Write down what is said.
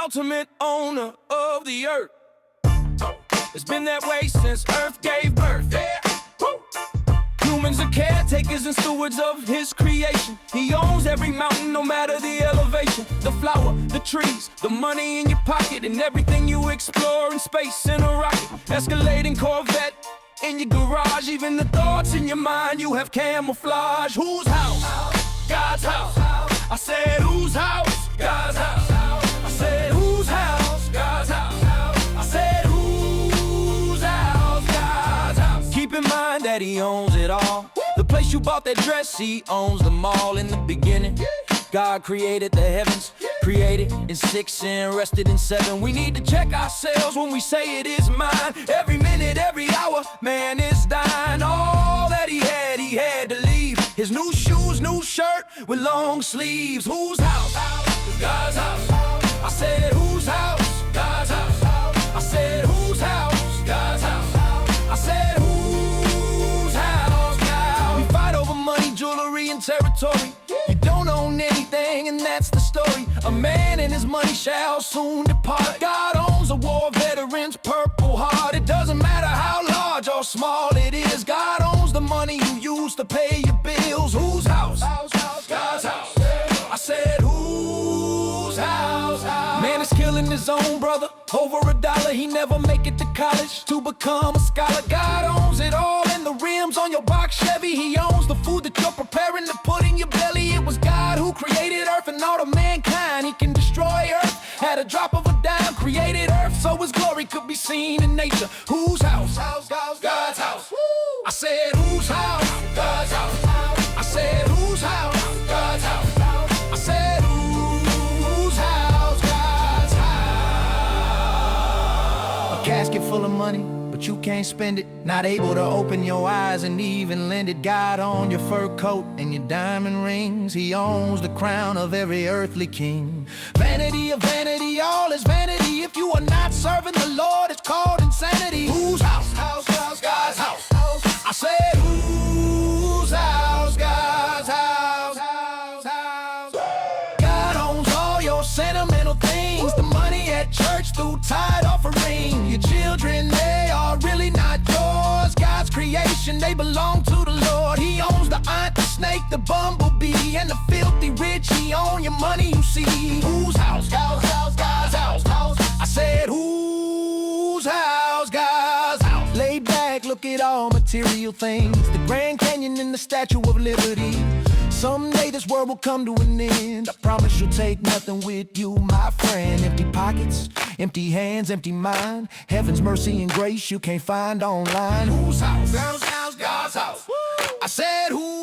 ultimate owner of the earth. It's been that way since Earth gave birth. Humans are caretakers and stewards of his creation. He owns every mountain, no matter the elevation. The flower, the trees, the money in your pocket, and everything you explore in space in a rocket. Escalating Corvette in your garage, even the thoughts in your mind you have camouflage. Whose house? God's house. I said whose house? God's house. I said whose house? God's house. I said whose house? God's house. Keep in mind that he owns it all. The place you bought that dress, he owns them all. In the beginning, God created the heavens, created in 6 and rested in 7. We need to check ourselves when we say it is mine. Every minute, every hour, man is dying. All that he had to leave. His new shoes, new shirt with long sleeves. Whose house? God's house. I said whose house? God's house. I said whose house? God's house. I said whose house? God. We fight over money, jewelry, and territory. You don't own anything, and that's the story. A man and his money shall soon depart. God owns a war veteran's purple heart. It doesn't matter how large or small it is. God owns the money you use to pay your bills. Whose house? God's house. I said whose house? Man is killing his own brother over $1. He never make it to college to become a scholar. God owns it all, and the rims on your box Chevy. He owns the food that you're preparing to put in your belly. It was God who created earth and all of mankind. He can destroy earth at a drop of a dime. Created earth so his glory could be seen in nature. Whose house? God's house. I said whose house? God's house. I said whose house? God's house. I said whose house? God's house. A casket full of money, but you can't spend it. Not able to open your eyes and even lend it. God owns your fur coat and your diamond rings. He owns the crown of every earthly king. Vanity of vanity, all is vanity. If you are not serving the Lord, it's called insanity. Whose house? God's house. I said whose house? God's house. God owns all your sentimental things. The money at church through tithe offering. Your children, they are really not yours. God's creation, they belong to the Lord. He owns the ant, the snake, the bumblebee, and the filthy rich. He owns your money you see. Whose house? God's house. I said whose house? God's house. Lay back, look at all material things. The Grand Canyon and the Statue of Liberty. Someday this world will come to an end. I promise you'll take nothing with you, my friend. Empty pockets, empty hands, empty mind. Heaven's mercy and grace you can't find online. Whose house? God's house. I said who?